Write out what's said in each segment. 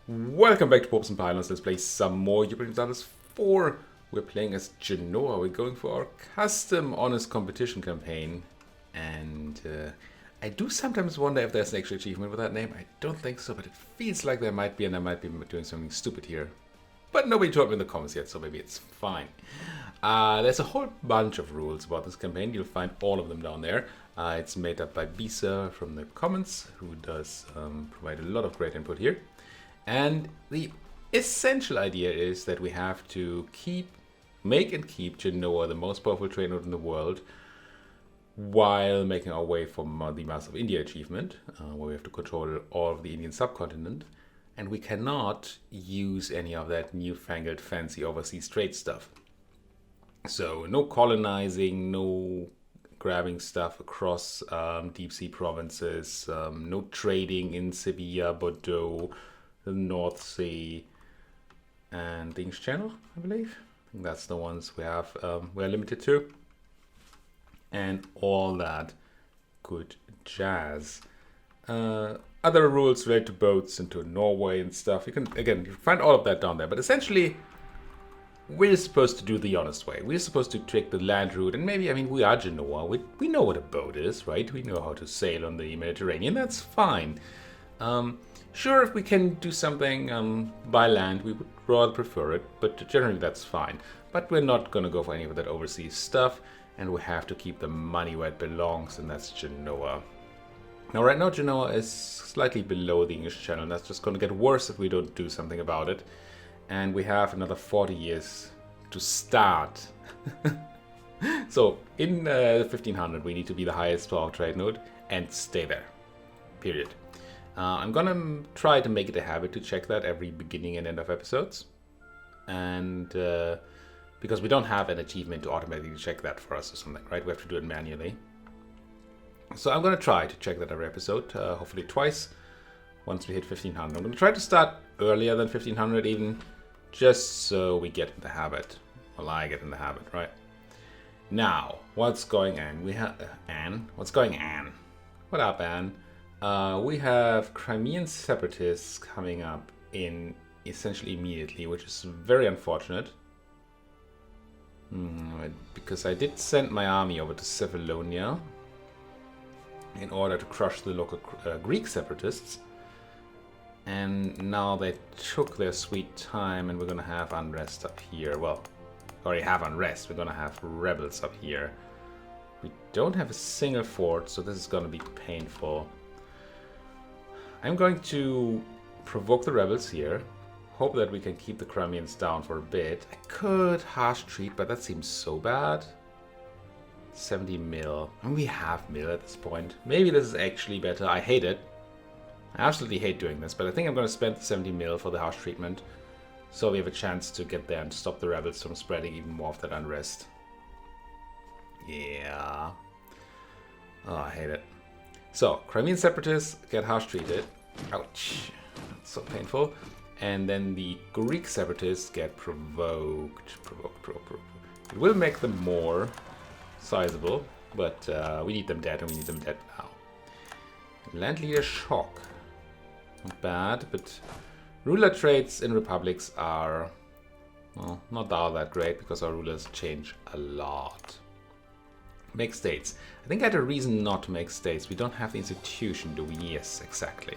Welcome back to Popes and Pylons. Let's play some more Europa Universalis 4. We're playing as Genoa. We're going for our custom honest competition campaign. And I do sometimes wonder if there's an actual achievement with that name. I don't think so, but it feels like there might be, and I might be doing something stupid here. But nobody told me in the comments yet, so maybe it's fine. There's a whole bunch of rules about this campaign. You'll find all of them down there. It's made up by bisaVCI from the comments, who does provide a lot of great input here. And the essential idea is that we have to make and keep Genoa the most powerful trade node in the world, while making our way from the Mass of India achievement, where we have to control all of the Indian subcontinent. And we cannot use any of that newfangled fancy overseas trade stuff. So no colonizing, no grabbing stuff across deep sea provinces, no trading in Sevilla, Bordeaux, the North Sea, and the English Channel, I believe. I think that's the ones we have. We're limited to, and all that good jazz. Other rules related to boats and to Norway and stuff. You can find all of that down there. But essentially, we're supposed to do the honest way. We're supposed to take the land route, and maybe, we are Genoa. We know what a boat is, right? We know how to sail on the Mediterranean. That's fine. Sure, if we can do something by land, we would rather prefer it, but generally that's fine. But we're not going to go for any of that overseas stuff, and we have to keep the money where it belongs, and that's Genoa. Now, right now, Genoa is slightly below the English Channel, and that's just going to get worse if we don't do something about it. And we have another 40 years to start. So, in 1500, we need to be the highest power trade node and stay there. Period. I'm gonna try to make it a habit to check that every beginning and end of episodes. And because we don't have an achievement to automatically check that for us or something, right? We have to do it manually. So I'm gonna try to check that every episode, hopefully twice, once we hit 1500. I'm gonna try to start earlier than 1500 even, just so we get in the habit. Well, I get in the habit, right? Now, what's going on? We have Anne. What's going on? What up, Anne? We have Crimean separatists coming up in essentially immediately, which is very unfortunate. Because I did send my army over to Cephalonia in order to crush the local Greek separatists. And now they took their sweet time, and we're going to have unrest up here. Well, we already have unrest. We're going to have rebels up here. We don't have a single fort, so this is going to be painful. I'm going to provoke the rebels here. Hope that we can keep the Crimeans down for a bit. I could harsh treat, but that seems so bad. 70 mil. We have mil at this point. Maybe this is actually better. I hate it. I absolutely hate doing this, but I think I'm going to spend the 70 mil for the harsh treatment, so we have a chance to get there and stop the rebels from spreading even more of that unrest. Yeah. Oh, I hate it. So, Crimean separatists get harsh treated. Ouch. That's so painful. And then the Greek separatists get provoked. It will make them more sizable, but we need them dead, and we need them dead now. Land leader shock. Not bad, but ruler traits in republics are, well, not all that great, because our rulers change a lot. Make states. I think I had a reason not to make states. We don't have the institution, do we? Yes, exactly.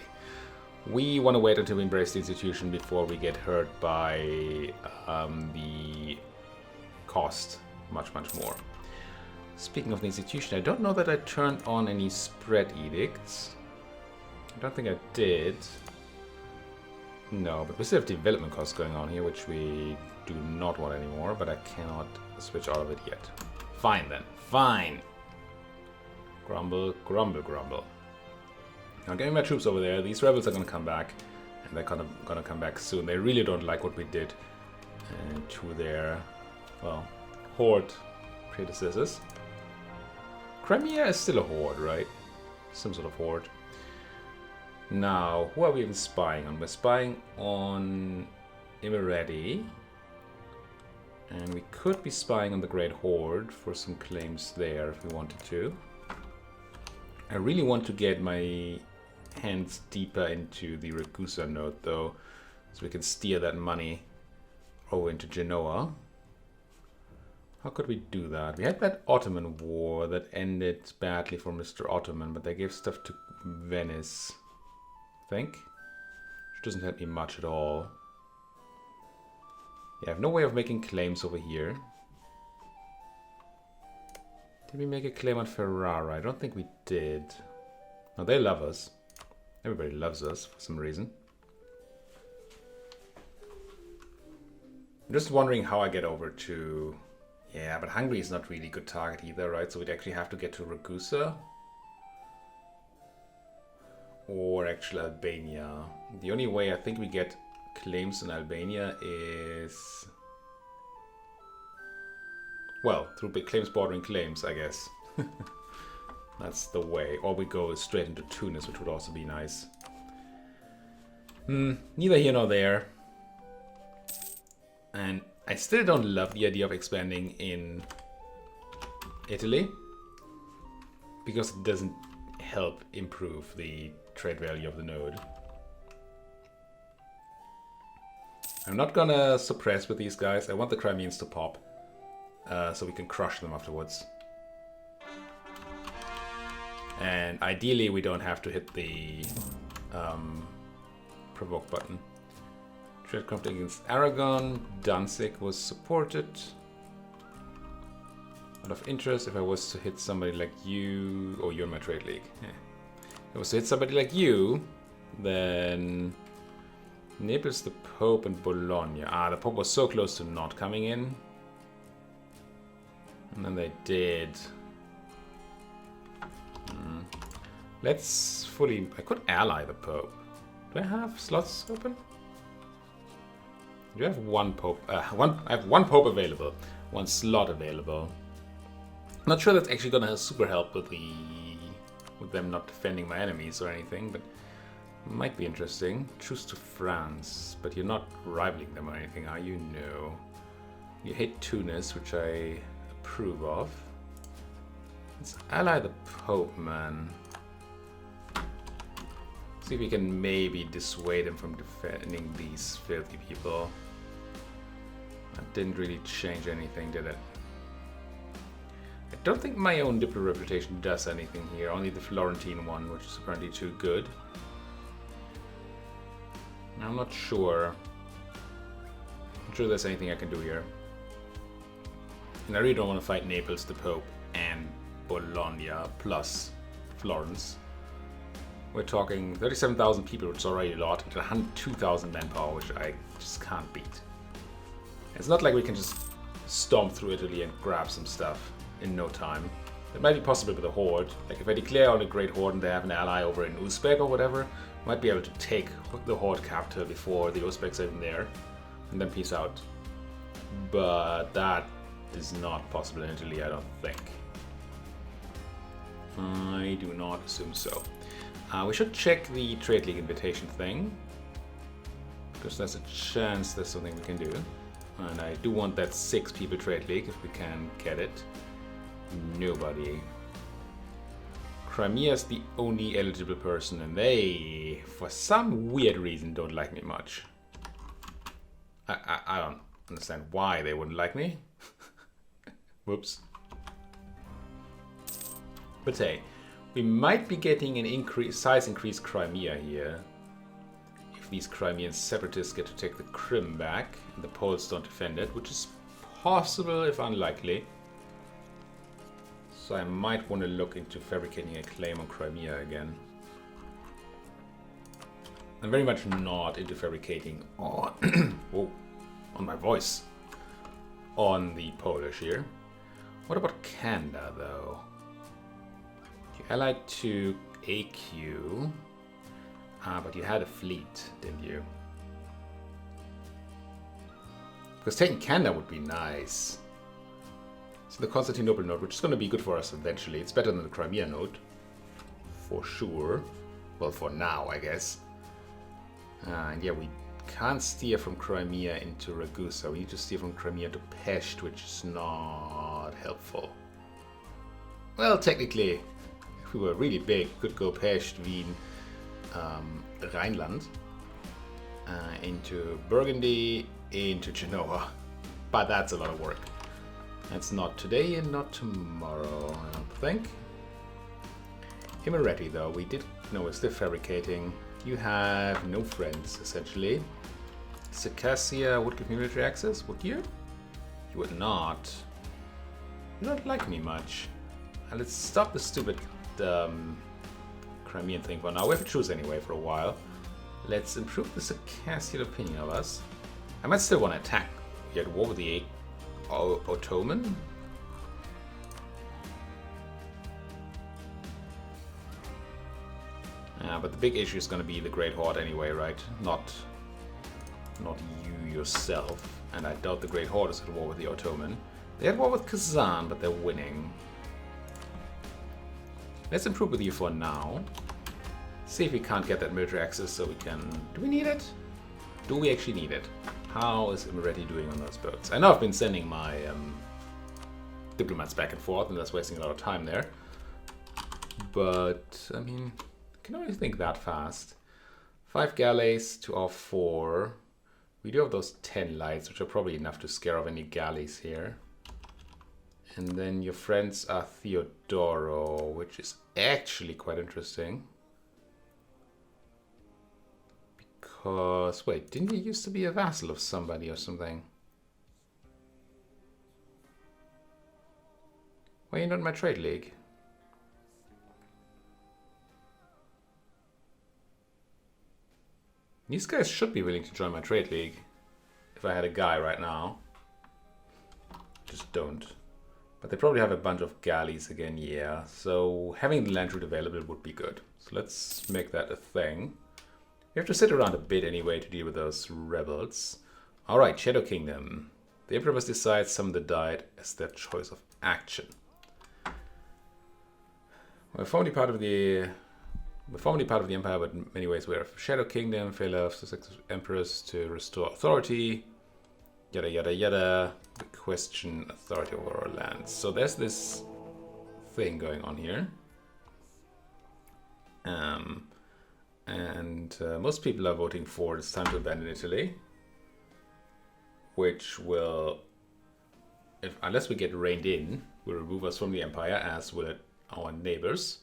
We want to wait until we embrace the institution before we get hurt by the cost much more. Speaking of the institution, I don't know that I turned on any spread edicts. I don't think I did. No, but we still have development costs going on here, which we do not want anymore, but I cannot switch out of it yet. Fine then. Fine. Grumble, grumble, grumble. Now getting my troops over there. These rebels are going to come back, and they're going to come back soon. They really don't like what we did to their, well, horde predecessors. Crimea is still a horde, right? Some sort of horde. Now, who are we even spying on? We're spying on Emirati. And we could be spying on the Great Horde for some claims there if we wanted to. I really want to get my hands deeper into the Ragusa node though, So we can steer that money over into Genoa. How could we do that? We had that Ottoman war that ended badly for Mr. Ottoman, but they gave stuff to Venice, I think. Which doesn't help me much at all. Yeah, I have no way of making claims over here. Did we make a claim on Ferrara? I don't think we did. No, they love us. Everybody loves us for some reason. I'm just wondering how I get over to... Yeah, but Hungary is not really a good target either, right? So we'd actually have to get to Ragusa. Or actually Albania. The only way I think we get claims in Albania is... Well, through big claims bordering claims, I guess. That's the way. Or we go straight into Tunis, which would also be nice. Neither here nor there. And I still don't love the idea of expanding in Italy. Because it doesn't help improve the trade value of the node. I'm not gonna suppress with these guys. I want the Crimeans to pop. So we can crush them afterwards. And ideally we don't have to hit the provoke button. Trade conflict against Aragon. Danzig was supported. Out of interest, if I was to hit somebody like you... Oh, you're in my trade league. Yeah. If I was to hit somebody like you, then... Naples, the Pope, and Bologna. Ah, the Pope was so close to not coming in. And then they did. Let's fully... I could ally the Pope. Do I have slots open? Do I have one Pope? I have one Pope available. One slot available. Not sure that's actually gonna super help with them not defending my enemies or anything, but might be interesting. Choose to France, but you're not rivaling them or anything, are you? No. You hate Tunis, which I approve of. Let's ally the Pope, man. See if we can maybe dissuade him from defending these filthy people. That didn't really change anything, did it? I don't think my own diplomat reputation does anything here, only the Florentine one, which is apparently too good. I'm not sure. I'm not sure there's anything I can do here. And I really don't want to fight Naples, the Pope, and Bologna, plus Florence. We're talking 37,000 people, which is already a lot, and 102,000 manpower, which I just can't beat. It's not like we can just stomp through Italy and grab some stuff in no time. It might be possible with a horde. Like if I declare on a great horde and they have an ally over in Uzbek or whatever, might be able to take the horde captive before the Uzbeks are even there, and then peace out. But that is not possible in Italy, I don't think. I do not assume so. We should check the Trade League invitation thing, because there's a chance there's something we can do. And I do want that 6 people Trade League if we can get it. Nobody. Crimea is the only eligible person, and they, for some weird reason, don't like me much. I don't understand why they wouldn't like me. Whoops. But hey, we might be getting an size increased Crimea here. If these Crimean separatists get to take the Crim back, and the Poles don't defend it, which is possible if unlikely. So I might want to look into fabricating a claim on Crimea again. I'm very much not into fabricating on, oh, on my voice, on the Polish here. What about Canada though? You allied to AQ, but you had a fleet, didn't you? Because taking Canada would be nice. So the Constantinople node, which is going to be good for us eventually. It's better than the Crimea node, for sure. Well, for now, I guess. And yeah, we can't steer from Crimea into Ragusa. We need to steer from Crimea to Pest, which is not helpful. Well, technically, if we were really big, we could go Pest, Wien, Rhineland. into Burgundy, into Genoa. But that's a lot of work. That's not today and not tomorrow, I don't think. Imereti though, we did... No, we're still fabricating. You have no friends, essentially. Circassia would give me military access, would you? You would not. You don't like me much. Let's stop the stupid Crimean thing for now. We have to choose anyway for a while. Let's improve the Circassian opinion of us. I might still want to attack. We had war with the Ottoman. But the big issue is going to be the Great Horde anyway, right? Not you yourself. And I doubt the Great Horde is at war with the Ottoman. They had war with Kazan, but they're winning. Let's improve with you for now. See if we can't get that military access so we can... Do we need it? Do we actually need it? How is Imereti doing on those boats? I know I've been sending my diplomats back and forth, and that's wasting a lot of time there. But, I mean, I can only think that fast. 5 galleys to our 4. We do have those 10 lights, which are probably enough to scare off any galleys here. And then your friends are Theodoro, which is actually quite interesting. Because, wait, didn't he used to be a vassal of somebody or something? Why are you not in my trade league? These guys should be willing to join my trade league. If I had a guy right now. Just don't. But they probably have a bunch of galleys again, yeah. So having the land route available would be good. So let's make that a thing. We have to sit around a bit anyway to deal with those rebels. Alright, Shadow Kingdom. The Emperor must decide some that died as their choice of action. We're formerly part of the Empire, but in many ways we're a Shadow Kingdom, failure of successive emperors to restore authority. Yada yada yada. We question authority over our lands. So there's this thing going on here. Most people are voting for it's time to abandon Italy, which will, unless we get reined in, will remove us from the empire, as will our neighbors.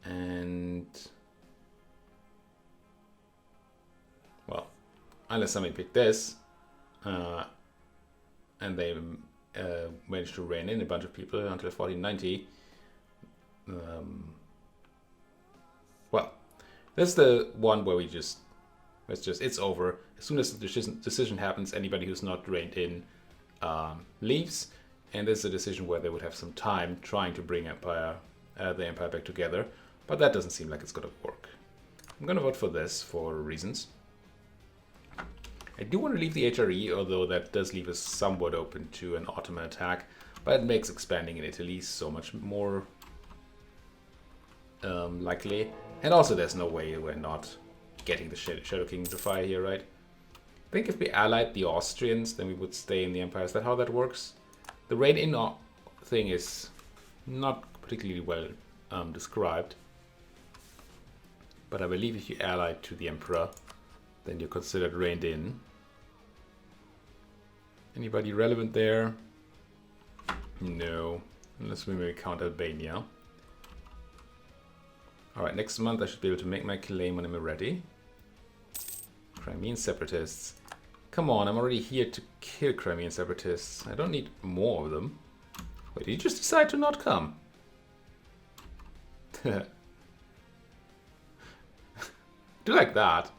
And well, unless somebody picked this, and they managed to rein in a bunch of people until 1490. Well, that's the one where it's over. As soon as the decision happens, anybody who's not reined in leaves, and there's a decision where they would have some time trying to bring the empire back together, but that doesn't seem like it's gonna work. I'm gonna vote for this for reasons. I do want to leave the HRE, although that does leave us somewhat open to an Ottoman attack, but it makes expanding in Italy so much more likely. And also there's no way we're not getting the Shadow Kingdom to fire here, right? I think if we allied the Austrians, then we would stay in the empire. Is that how that works? The reign-in thing is not particularly well described. But I believe if you ally to the emperor, then you're considered reined in. Anybody relevant there? No, unless we maybe count Albania. Alright, next month I should be able to make my claim on Imereti. Crimean separatists. Come on, I'm already here to kill Crimean separatists. I don't need more of them. Wait, did you just decide to not come? Do like that.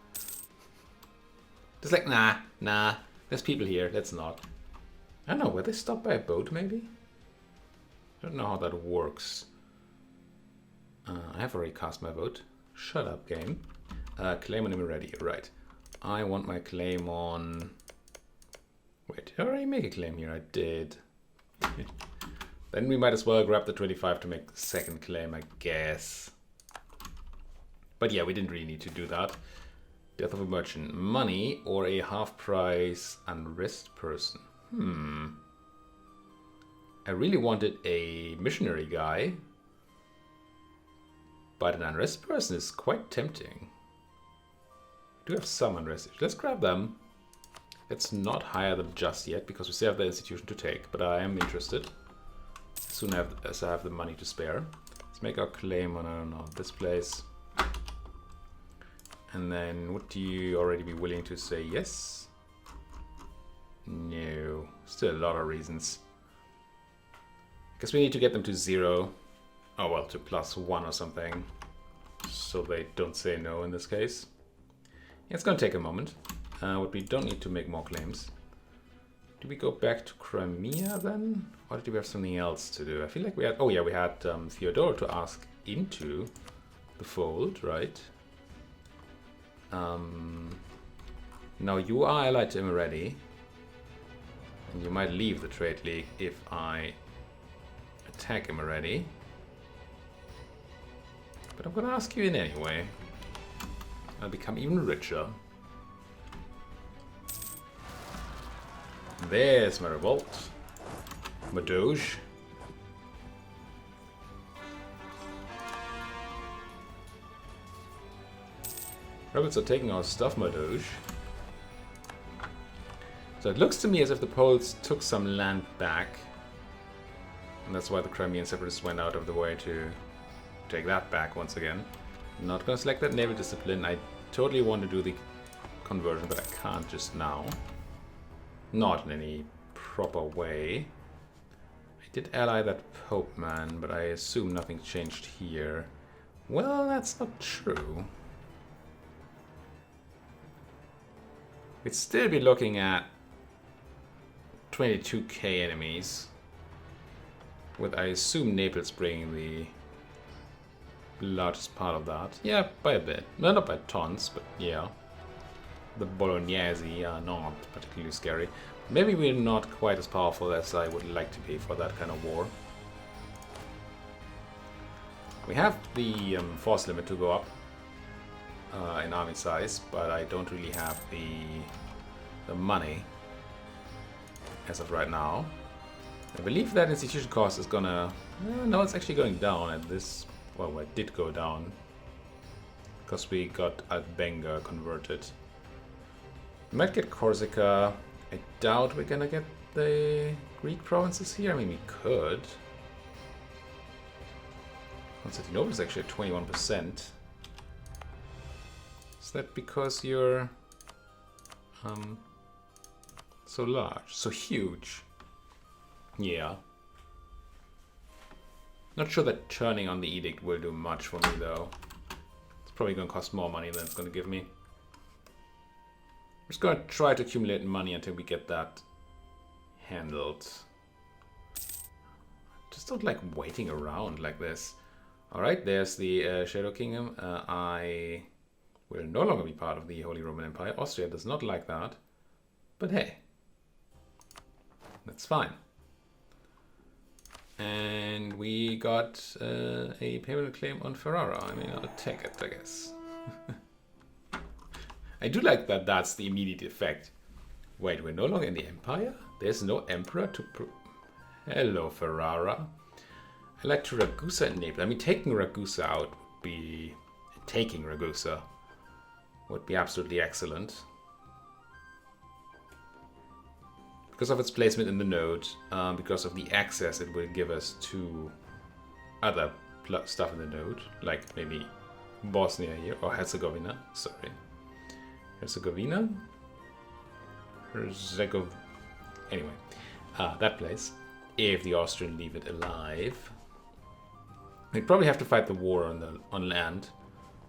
Just like, nah, there's people here, let's not. I don't know, were they stopped by a boat maybe? I don't know how that works. I have already cast my vote. Shut up, game. Claim on Imereti, right. I want my claim on... Wait, did I already make a claim here? I did. Then we might as well grab the 25 to make the second claim, I guess. But yeah, we didn't really need to do that. Death of a merchant. Money or a half-price unrest person. I really wanted a missionary guy. But an unrest person is quite tempting. do have some unrest. Let's grab them. Let's not hire them just yet, because we still have the institution to take, but I am interested as soon as I have the money to spare. Let's make our claim on, I don't know, this place. And then, would you already be willing to say yes? No. Still a lot of reasons. Guess we need to get them to 0. Oh, well, to +1 or something. So they don't say no in this case. Yeah, it's gonna take a moment. But we don't need to make more claims. Do we go back to Crimea then? Or did we have something else to do? I feel like we had... Oh yeah, we had Theodora to ask into the fold, right? Now you are allied to him already. And you might leave the trade league if I attack him already. But I'm gonna ask you in anyway. I'll become even richer. There's my revolt. My doge. Rebels are taking our stuff, my doge. So it looks to me as if the Poles took some land back. And that's why the Crimean separatists went out of the way to take that back once again. I'm not gonna select that naval discipline. I totally want to do the conversion, but I can't just now. Not in any proper way. I did ally that Pope man, but I assume nothing changed here. Well, that's not true. We'd still be looking at 22k enemies, with I assume Naples bringing the largest part of that. Yeah, by a bit. Well, not by tons, but yeah. The Bolognese are not particularly scary. Maybe we're not quite as powerful as I would like to be for that kind of war. We have the force limit to go up in army size, but I don't really have the money as of right now. I believe that institution cost is gonna... no, it's actually going down at this... Well, it did go down because we got Albenga converted. We might get Corsica. I doubt we're gonna get the Greek provinces here. I mean, we could. Constantinople is actually at 21%. Is that because you're so large, so huge? Yeah. Not sure that turning on the edict will do much for me though. It's probably gonna cost more money than it's gonna give me. I'm just gonna try to accumulate money until we get that handled. Just don't like waiting around like this. Alright, there's the Shadow Kingdom. I will no longer be part of the Holy Roman Empire. Austria does not like that. But hey, that's fine. And we got a payment claim on Ferrara. I mean, I'll take it, I guess. I do like that that's the immediate effect. Wait, we're no longer in the Empire? There's no Emperor to... Hello, Ferrara. I like to Ragusa and Naples. I mean, taking Ragusa out would be... Taking Ragusa would be absolutely excellent. Because of its placement in the node, because of the access it will give us to other stuff in the node, like maybe Bosnia here, or Herzegovina, sorry. Herzegovina? Anyway, that place, if the Austrians leave it alive. We'd probably have to fight the war on land,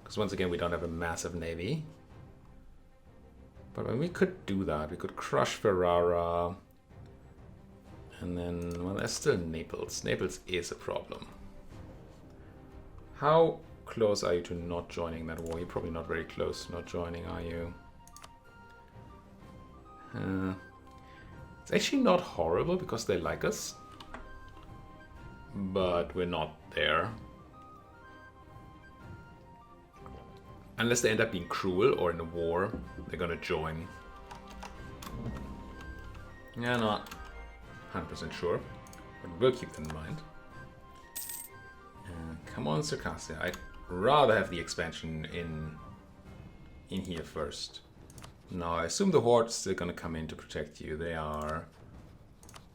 because once again we don't have a massive navy. But when we could do that, we could crush Ferrara. And then, well, there's still Naples. Naples is a problem. How close are you to not joining that war? You're probably not very close to not joining, are you? It's actually not horrible because they like us. But we're not there. Unless they end up being cruel or in a war, they're gonna join. Yeah, not 100% sure, but we'll keep that in mind. Come on, Circassia. I'd rather have the expansion in in here first. Now, I assume the Horde's still gonna come in to protect you. They are.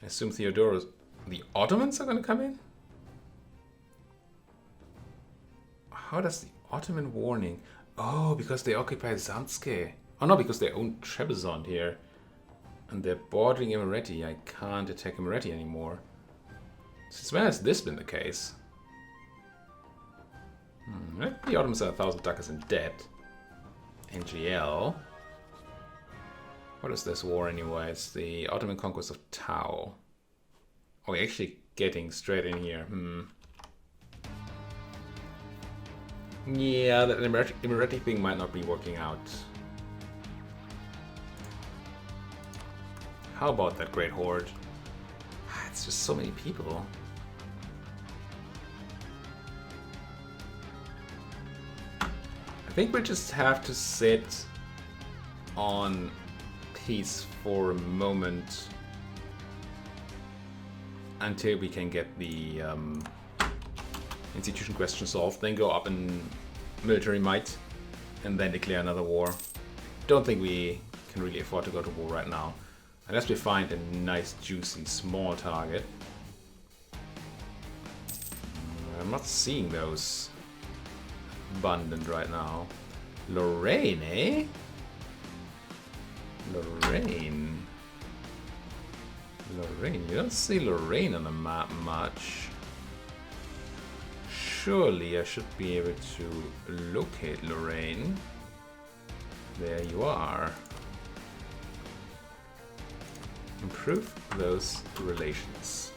I assume Theodoros... The Ottomans are gonna come in? How does the Ottoman warning... Oh, because they occupy Zanske. Oh no, because they own Trebizond here. And they're bordering Imereti. I can't attack Imereti anymore. Since when has this been the case? The Ottomans are 1,000 ducats in debt. NGL. What is this war anyway? It's the Ottoman conquest of Tau. Oh, we're actually getting straight in here. Yeah, that Imereti thing might not be working out. How about that Great Horde? It's just so many people. I think we just have to sit on peace for a moment until we can get the institution question solved, then go up in military might, and then declare another war. Don't think we can really afford to go to war right now, unless we find a nice, juicy, small target. I'm not seeing those abundant right now. Lorraine, eh? Lorraine. You don't see Lorraine on the map much. Surely I should be able to locate Lorraine. There you are. Improve those relations.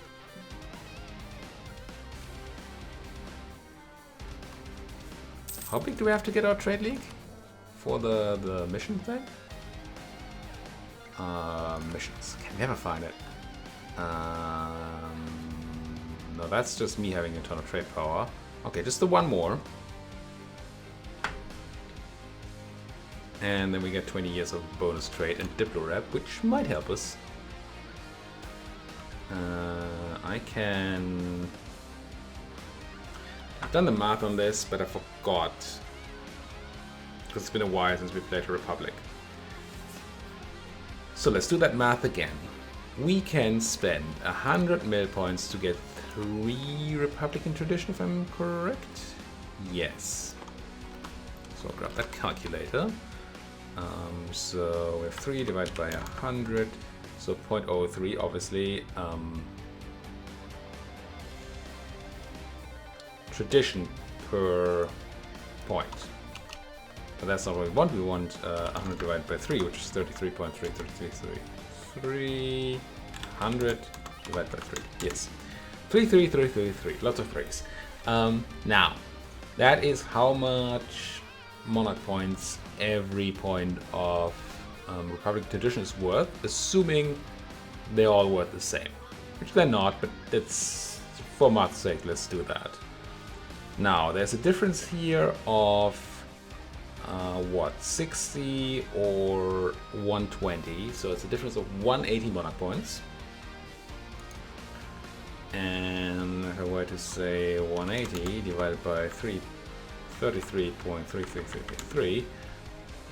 How big do we have to get our trade league for the mission thing? Missions. Can never find it. No, that's just me having a ton of trade power. Okay, just the one more. And then we get 20 years of bonus trade and Diplo rep, which might help us. I can... I've done the math on this, but I forgot. Because it's been a while since we played a Republic. So let's do that math again. We can spend 100 mil points to get 3 Republican tradition, if I'm correct. Yes. So I'll grab that calculator. So we have 3 divided by 100. So 0.03, obviously. Tradition per point. But that's not what we want. We want 100 divided by 3, which is 33.333. 300 divided by 3. Yes. 33333. Lots of 3s. Now, that is how much monarch points every point of Republic tradition is worth, assuming they're all worth the same. Which they're not, but it's for math's sake, let's do that. Now, there's a difference here of what, 60 or 120, so it's a difference of 180 monarch points. And if I were to say 180 divided by 33.33333,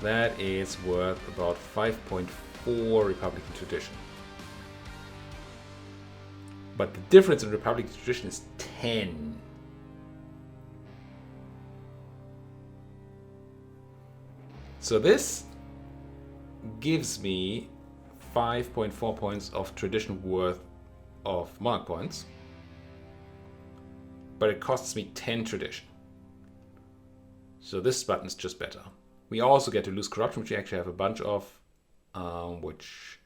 that is worth about 5.4 Republican tradition. But the difference in Republican tradition is 10. So this gives me 5.4 points of tradition worth of monarch points, but it costs me 10 tradition. So this button is just better. We also get to lose corruption, which we actually have a bunch of, which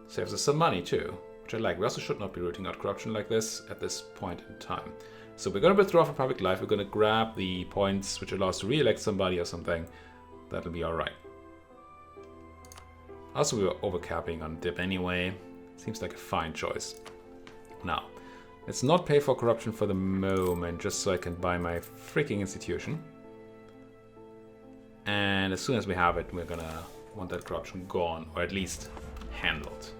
saves us some money too, which I like. We also should not be rooting out corruption like this at this point in time. So we're going to withdraw from public life. We're going to grab the points which allow us to re-elect somebody or something. That'll be alright. Also, we were overcapping on dip anyway. Seems like a fine choice. Now, let's not pay for corruption for the moment, just so I can buy my freaking institution. And as soon as we have it, we're gonna want that corruption gone, or at least handled.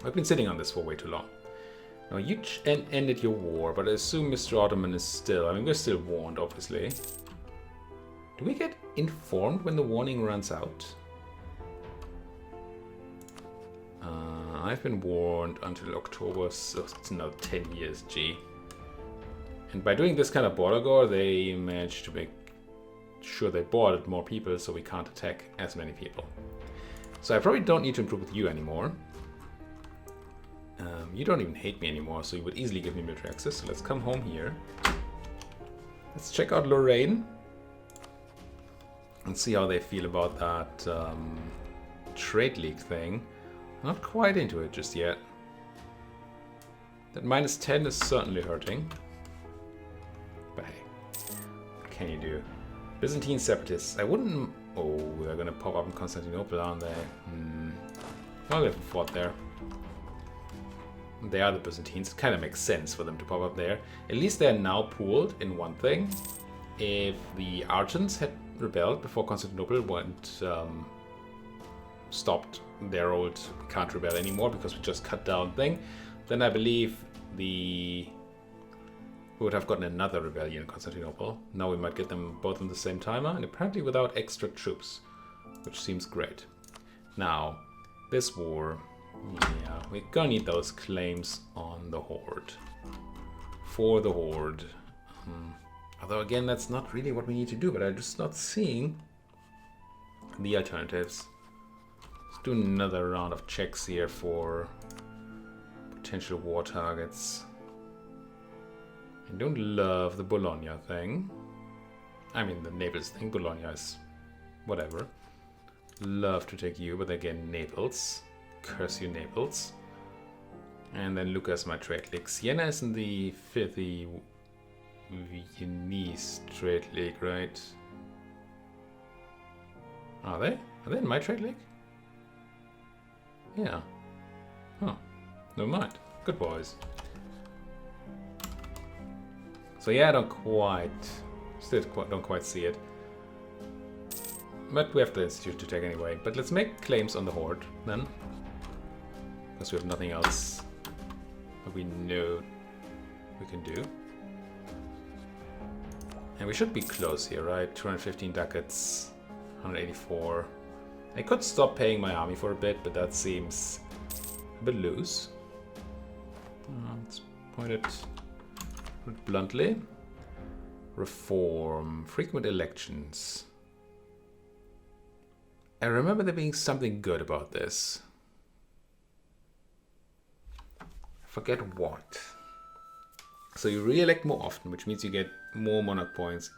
I've been sitting on this for way too long. Now, you ended your war, but I assume Mr. Ottoman is still... I mean, we're still warned, obviously. Do we get informed when the warning runs out? I've been warned until October, so it's now 10 years, gee. And by doing this kind of border gore, they managed to make sure they boarded more people, so we can't attack as many people. So I probably don't need to improve with you anymore. You don't even hate me anymore, so you would easily give me military access. So let's come home here. Let's check out Lorraine and see how they feel about that trade league thing. Not quite into it just yet. That -10 is certainly hurting. But hey, what can you do? Byzantine separatists. I wouldn't... Oh, they're gonna pop up in Constantinople, aren't they? Well, we haven't fought there. They are the Byzantines. It kind of makes sense for them to pop up there. At least they're now pooled in one thing. If the Archons had rebelled before Constantinople went... stopped their old can't rebel anymore because we just cut down thing, then I believe we would have gotten another rebellion in Constantinople. Now we might get them both in the same timer, and apparently without extra troops, which seems great. Now, this war, yeah, we're gonna need those claims on the Horde. For the Horde. Although again, that's not really what we need to do, but I'm just not seeing the alternatives. Let's do another round of checks here for potential war targets. I don't love the Bologna thing. I mean the Naples thing. Bologna is whatever. Love to take you, but again Naples. Curse you Naples. And then Lucas my trade league. Siena is in the filthy Viennese trade league, right? Are they? Are they in my trade league? Yeah. Oh, never mind. Good boys. So yeah, I don't quite see it. But we have the institute to take anyway. But let's make claims on the Horde then. Because we have nothing else that we know we can do. And we should be close here, right? 215 ducats, 184. I could stop paying my army for a bit, but that seems a bit loose. Let's point it bluntly. Reform. Frequent elections. I remember there being something good about this. I forget what. So you re-elect more often, which means you get more monarch points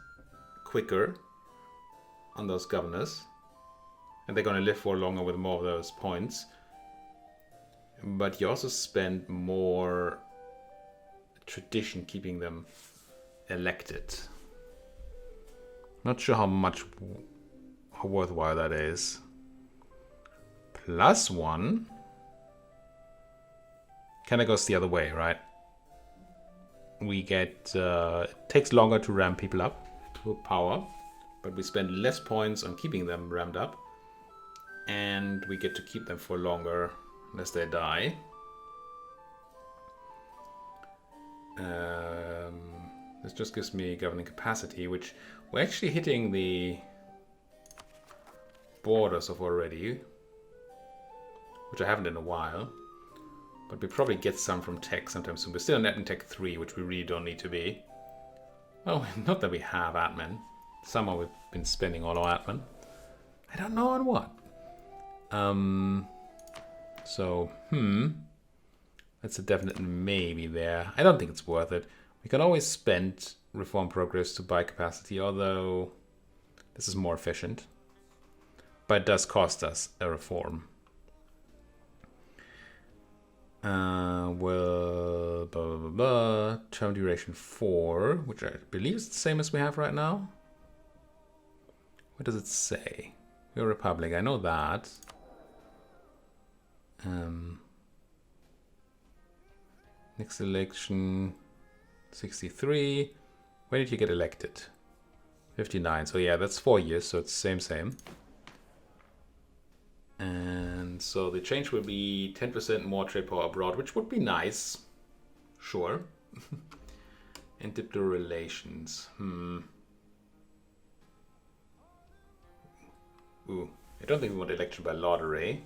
quicker on those governors. And they're going to live for longer with more of those points. But you also spend more tradition keeping them elected. Not sure how worthwhile that is. +1 kind of goes the other way, right? We get it takes longer to ramp people up to power, but we spend less points on keeping them ramped up, and we get to keep them for longer unless they die. This just gives me governing capacity, which we're actually hitting the borders of already, which I haven't in a while. But we probably get some from tech sometime soon. We're still net in tech 3, which we really don't need to be. Oh, not that we have admin. Somehow we've been spending all our admin. I don't know on what. That's a definite maybe there. I don't think it's worth it. We can always spend reform progress to buy capacity, although this is more efficient. But it does cost us a reform. Well, term duration 4, which I believe is the same as we have right now. What does it say? We're a republic, I know that. Next election, 63. When did you get elected? 59, so yeah, that's 4 years, so it's same. And so the change will be 10% more trade power abroad, which would be nice. Sure. And diplo relations. Ooh, I don't think we want election by lottery.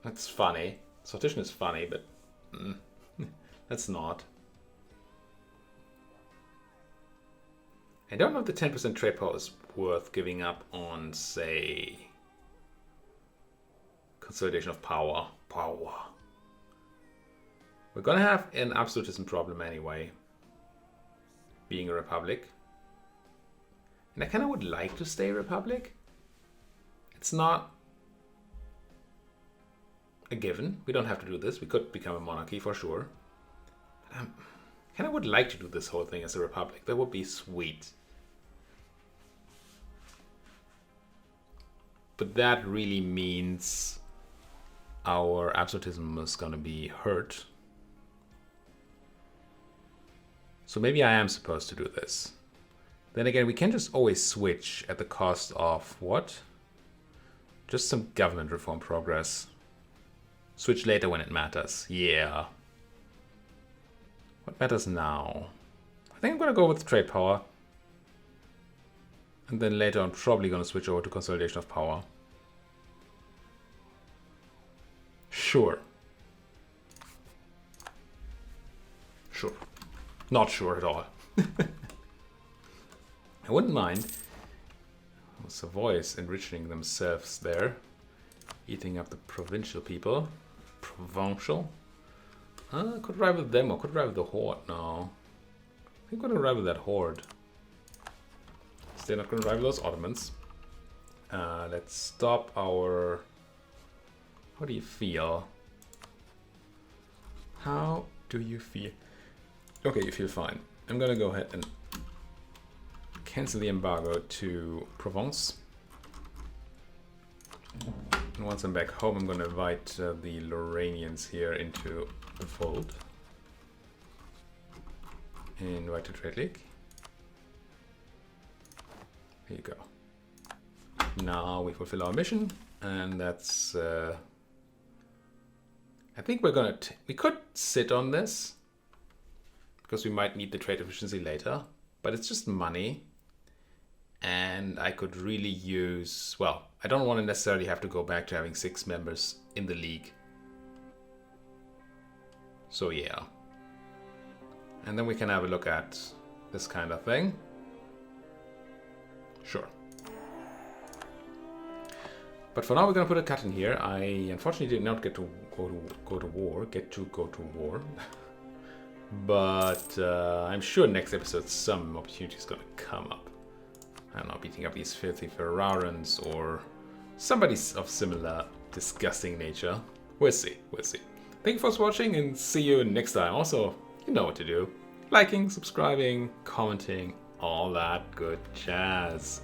That's funny. Sortition is funny, but that's not. I don't know if the 10% trade power is worth giving up on, say, consolidation of power. We're gonna have an absolutism problem anyway, being a republic. And I kind of would like to stay a republic. It's not a given. We don't have to do this. We could become a monarchy for sure. But I kind of would like to do this whole thing as a republic. That would be sweet. But that really means our absolutism is going to be hurt. So maybe I am supposed to do this. Then again, we can just always switch at the cost of what? Just some government reform progress. Switch later when it matters. Yeah. What matters now? I think I'm going to go with trade power. And then later I'm probably going to switch over to consolidation of power. Sure. Sure. Not sure at all. I wouldn't mind. Savoy's enriching themselves there. Eating up the provincial people. Provincial. Could rival them or could rival the horde now. I think we're going to rival that horde. They're not going to rival those Ottomans. Let's stop our... How do you feel? How do you feel? Okay, you feel fine. I'm going to go ahead and cancel the embargo to Provence. And once I'm back home, I'm going to invite the Lorrainians here into the fold. Invite to Trade League. Here you go. Now we fulfill our mission, and that's... I think we're gonna... we could sit on this, because we might need the trade efficiency later, but it's just money. And I could really use... Well, I don't want to necessarily have to go back to having 6 members in the league. So yeah. And then we can have a look at this kind of thing. Sure. But for now, we're going to put a cut in here. I unfortunately did not get to go to war. But I'm sure next episode some opportunity is going to come up. I don't know, beating up these filthy Ferrarans or somebody of similar disgusting nature. We'll see. Thank you for watching and see you next time. Also, you know what to do. Liking, subscribing, commenting, all that good jazz.